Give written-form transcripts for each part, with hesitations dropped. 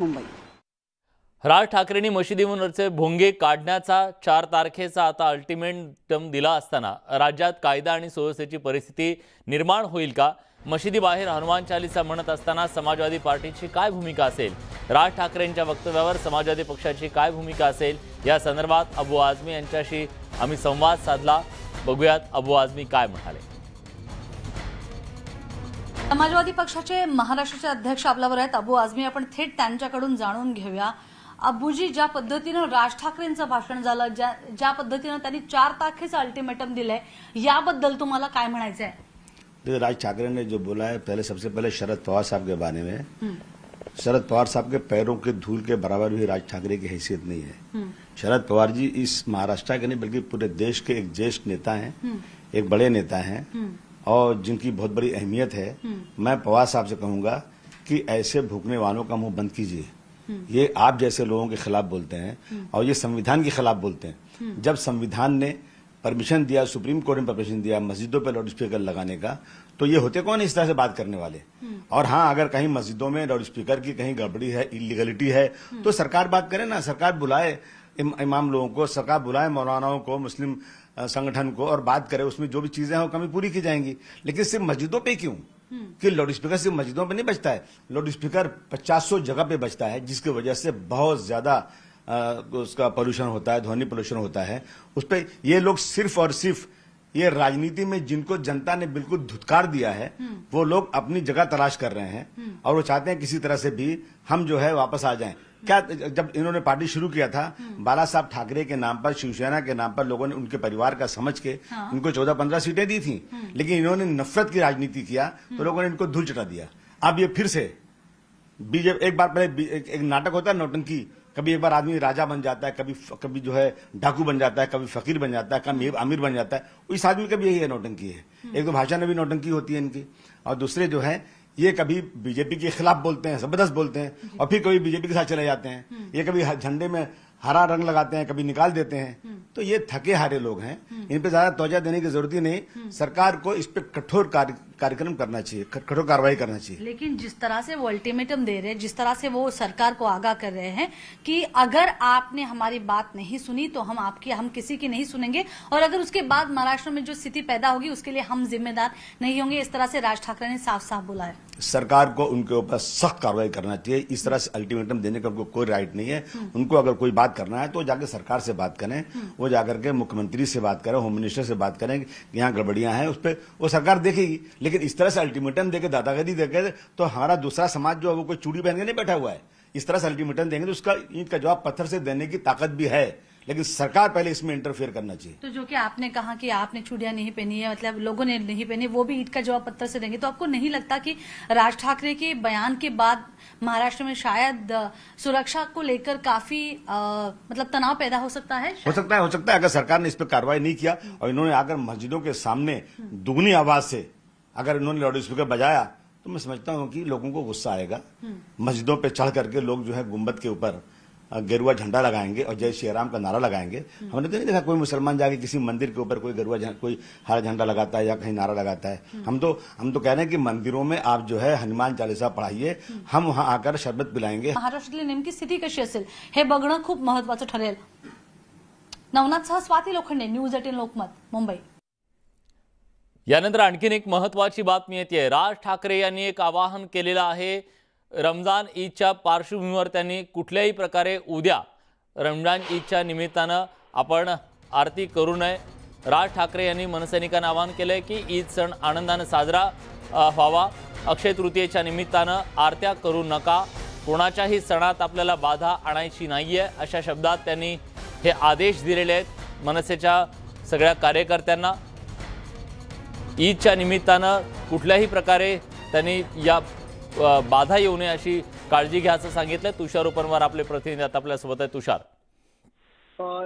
मुंबई। राज ठाकरेंनी मशिदीवरचे भोंगे काढण्याचा 4 तारखेचा आता अल्टिमेटम दिला असताना राज्यात कायदा आणि सुव्यवस्थेची परिस्थिती निर्माण होईल का? मशिदीबाहेर हनुमान चालीसा म्हणत असताना समाजवादी पार्टीची काय भूमिका असेल? राज ठाकरेंच्या वक्तव्यावर समाजवादी पक्षाची काय भूमिका असेल? या संदर्भात अबू आझमी यांच्याशी आम्ही संवाद साधला। बघूयात अबू आझमी काय म्हणाले। समाजवादी पक्षाचे महाराष्ट्राचे अध्यक्ष आपल्यावर आहेत अबू आझमी। आपण थेट त्यांच्याकडून जाणून घेऊया। अबूजी, ज्या पद्धतीने राज ठाकरेंचं भाषण झालं, ज्या पद्धतीने त्यांनी 4 तारखेचं अल्टिमेटम दिलंय, याबद्दल तुम्हाला काय म्हणायचं आहे? देखिए, राज ठाकरे ने जो बोला है, पहले सबसे पहले शरद पवार साहब के बारे में, शरद पवार साहब के पैरों के धूल के बराबर भी राज ठाकरे की हैसियत नहीं है। शरद पवार जी इस महाराष्ट्र के नहीं बल्कि पूरे देश के एक ज्येष्ठ नेता हैं, एक बड़े नेता हैं और जिनकी बहुत बड़ी अहमियत है। मैं पवार साहब से कहूंगा कि ऐसे भूखने वालों का मुंह बंद कीजिए। ये आप जैसे लोगों के खिलाफ बोलते हैं और ये संविधान के खिलाफ बोलते हैं। जब संविधान ने परमिशन दिया, सुप्रीम कोर्ट ने परमिशन दिया मस्जिदों पर लाउड स्पीकर लगाने का, तो ये होते कौन इस तरह से बात करने वाले? और हाँ, अगर कहीं मस्जिदों में लाउड स्पीकर की कहीं गड़बड़ी है, इलीगलिटी है, तो सरकार बात करे ना। सरकार बुलाए इमाम लोगों को, सरकार बुलाए मौलानाओं को, मुस्लिम संगठन को, और बात करे। उसमें जो भी चीजें हैं वो कमी पूरी की जाएंगी। लेकिन सिर्फ मस्जिदों पे क्यों? कि लाउड स्पीकर सिर्फ मस्जिदों पे नहीं बजता है, लाउड स्पीकर 50-100 जगह पे बजता है, जिसकी वजह से बहुत ज्यादा उसका पोल्यूशन होता है, ध्वनि पोल्यूशन होता है। उस पर ये लोग सिर्फ और सिर्फ ये राजनीति में जिनको जनता ने बिल्कुल धुतकार दिया है, वो लोग अपनी जगह तलाश कर रहे हैं और वो चाहते हैं किसी तरह से भी हम जो है वापस आ जाएं। क्या जब इन्होंने पार्टी शुरू किया था, बाला साहब ठाकरे के नाम पर, शिवसेना के नाम पर, लोगों ने उनके परिवार का समझ के इनको 14-15 सीटें दी थी, लेकिन इन्होंने नफरत की राजनीति किया तो लोगों ने इनको धूल चटा दिया। अब ये फिर से बीजेपी, एक बार पहले एक नाटक होता है नौटंकी, कभी एक बार आदमी राजा बन जाता है, कभी जो है डाकू बन जाता है, कभी फकीर बन जाता है, कभी अमीर बन जाता है। इस आदमी का भी यही है, नौटंकी है। एक तो भाषा में भी नौटंकी होती है इनकी, और दूसरे जो है ये कभी बीजेपी के खिलाफ बोलते हैं, जबरदस्त बोलते हैं, और फिर कभी बीजेपी के साथ चले जाते हैं। ये कभी झंडे में हरा रंग लगाते हैं, कभी निकाल देते हैं। तो ये थके हारे लोग हैं, इन पे ज्यादा तवज्जो देने की जरूरत ही नहीं। सरकार को इस पे कठोर कार्यक्रम करना चाहिए, कठोर कार्रवाई करना चाहिए। लेकिन जिस तरह से वो अल्टीमेटम दे रहे हैं, जिस तरह से वो सरकार को आगाह कर रहे हैं कि अगर आपने हमारी बात नहीं सुनी तो हम किसी की नहीं सुनेंगे, और अगर उसके बाद महाराष्ट्र में जो स्थिति पैदा होगी उसके लिए हम जिम्मेदार नहीं होंगे, इस तरह से राज ठाकरे ने साफ साफ बोला है। सरकार को उनके ऊपर सख्त कार्रवाई करना चाहिए। इस तरह से अल्टीमेटम देने का उनको कोई राइट नहीं है। उनको अगर कोई बात करना है तो जाकर सरकार से बात करें, वो जाकर के मुख्यमंत्री से बात करें, होम मिनिस्टर से बात करें कि यहाँ गड़बड़ियां हैं, उस पर वो सरकार देखेगी। लेकिन इस तरह से अल्टीमेटम देकर, दादागिरी देकर, तो हमारा दूसरा समाज जो है वो कोई चूड़ी पहन के नहीं बैठा हुआ है। इस तरह से अल्टीमेटम देंगे तो उसका ईंट का जवाब पत्थर से देने की ताकत भी है, लेकिन सरकार पहले इसमें इंटरफेयर करना चाहिए। तो जो कि आपने कहा कि आपने चूड़ियां नहीं पहनी है, मतलब लोगों ने नहीं पहनी, वो भी ईंट का जवाब पत्थर से देंगे, तो आपको नहीं लगता कि राज ठाकरे के बयान के बाद महाराष्ट्र में शायद सुरक्षा को लेकर काफी मतलब तनाव पैदा हो सकता है? हो सकता है अगर सरकार ने इस पर कार्रवाई नहीं किया और इन्होंने आकर मस्जिदों के सामने दुगनी आवाज से अगर इन्होंने लाउड स्पीकर बजाया, तो मैं समझता हूं कि लोगों को गुस्सा आएगा। मस्जिदों पे चढ़ करके लोग जो है गुंबद के ऊपर गेरुआ झंडा लगाएंगे और जय श्री राम का नारा लगाएंगे। हमने तो नहीं देखा कोई मुसलमान जाके किसी मंदिर के ऊपर कोई हरा झंडा लगाता है या कहीं नारा लगाता है। हम तो कह रहे हैं कि मंदिरों में आप जो है हनुमान चालीसा पढ़ाइए, हम वहां आकर शरबत पिलाएंगे। महाराष्ट्रातली नेमकी स्थिती कशी असेल हे बघणं खूप महत्वाचं ठरेल। नवनाथसह स्वाती लोखंडे, न्यूज 18 लोकमत, मुंबई। यानंतर आणखीन एक महत्त्वाची बातमी येते। राज ठाकरे यांनी एक आवाहन केलेलं आहे। रमजान ईदच्या पार्श्वभूमीवर त्यांनी कुठल्याही प्रकारे उद्या रमजान ईदच्या निमित्तानं आपण आरती करू नये। राज ठाकरे यांनी मनसैनिकांना आवाहन केलंय की ईद सण आनंदाने साजरा व्हावा। अक्षय तृतीयेच्या निमित्तानं आरत्या करू नका, कोणाच्याही सणात आपल्याला बाधा आणायची नाहीये, अशा शब्दात त्यांनी हे आदेश दिलेले आहेत मनसेच्या सगळ्या कार्यकर्त्यांना। ईदच्या निमित्तानं कुठल्याही प्रकारे त्यांनी या बाधा येऊ नये अशी काळजी घ्यायचं सांगितलं। तुषार उपनवर आपले प्रतिनिधी आता आपल्यासोबत आहे। तुषार,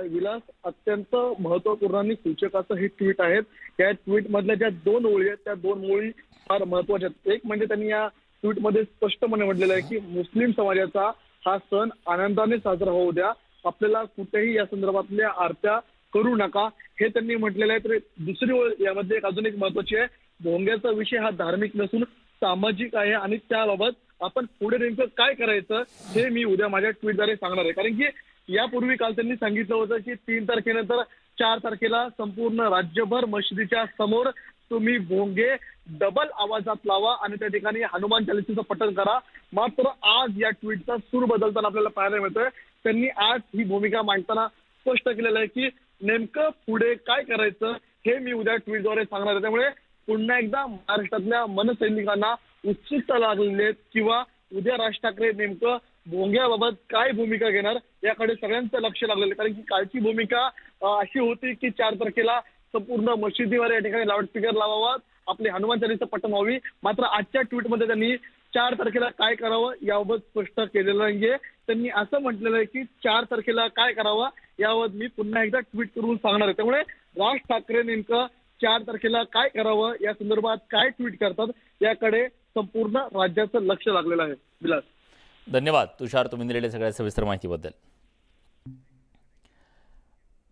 विलास, अत्यंत महत्वपूर्ण आणि सूचक असं हे ट्विट आहेत। या ट्विट मधल्या ज्या 2 ओळी आहेत त्या 2 ओळी फार महत्वाच्या आहेत। एक म्हणजे त्यांनी या ट्विटमध्ये स्पष्टपणे म्हटलेलं आहे की मुस्लिम समाजाचा हा सण आनंदाने साजरा होऊ द्या, आपल्याला कुठेही या संदर्भातल्या आरत्या करू नका, हे त्यांनी म्हटलेलं आहे। तर दुसरी ओळ यामध्ये अजून एक महत्वाची आहे, भोंग्याचा विषय हा धार्मिक नसून सामाजिक आहे आणि त्याबाबत आपण पुढे नेमकं काय करायचं हे मी उद्या माझ्या ट्विटद्वारे सांगणार आहे. कारण की यापूर्वी काल त्यांनी सांगितलं होतं की 3 तारखेनंतर 4 तारखेला संपूर्ण राज्यभर मशिदीच्या समोर तुम्ही भोंगे डबल आवाजात लावा आणि त्या ठिकाणी हनुमान चालिसेचं पठण करा. मात्र आज या ट्विटचा सूर बदलताना आपल्याला पाहायला मिळतोय. त्यांनी आज ही भूमिका मांडताना स्पष्ट केलेलं आहे की नेमकं पुढे काय करायचं हे मी उद्या ट्विटद्वारे सांगणार आहे. त्यामुळे पुन्हा एकदा महाराष्ट्रातल्या मनसैनिकांना उत्सुकता लागलेली आहे किंवा उद्या राज ठाकरे नेमकं भोंग्याबाबत काय भूमिका घेणार याकडे सगळ्यांचं लक्ष लागलेलं आहे. कारण की कालची भूमिका अशी होती की 4 तारखेला संपूर्ण मशिदीवर या ठिकाणी लाऊडस्पीकर लावावा, आपले हनुमान चालीचं पठण व्हावी. मात्र आजच्या ट्विटमध्ये त्यांनी 4 तारखेला काय करावं याबाबत स्पष्ट केलेलं नाहीये. त्यांनी असं म्हटलेलं आहे की 4 तारखेला काय करावं याबाबत मी पुन्हा एकदा ट्विट करून सांगणार आहे. त्यामुळे राज ठाकरे नेमकं 4 तारखेला काय करावं या संदर्भात काय ट्विट करतात याकडे संपूर्ण राज्याचं लक्ष लागलेलं आहे. विलास, धन्यवाद तुषार, तुम्ही दिलेल्या सगळ्या सविस्तर माहितीबद्दल.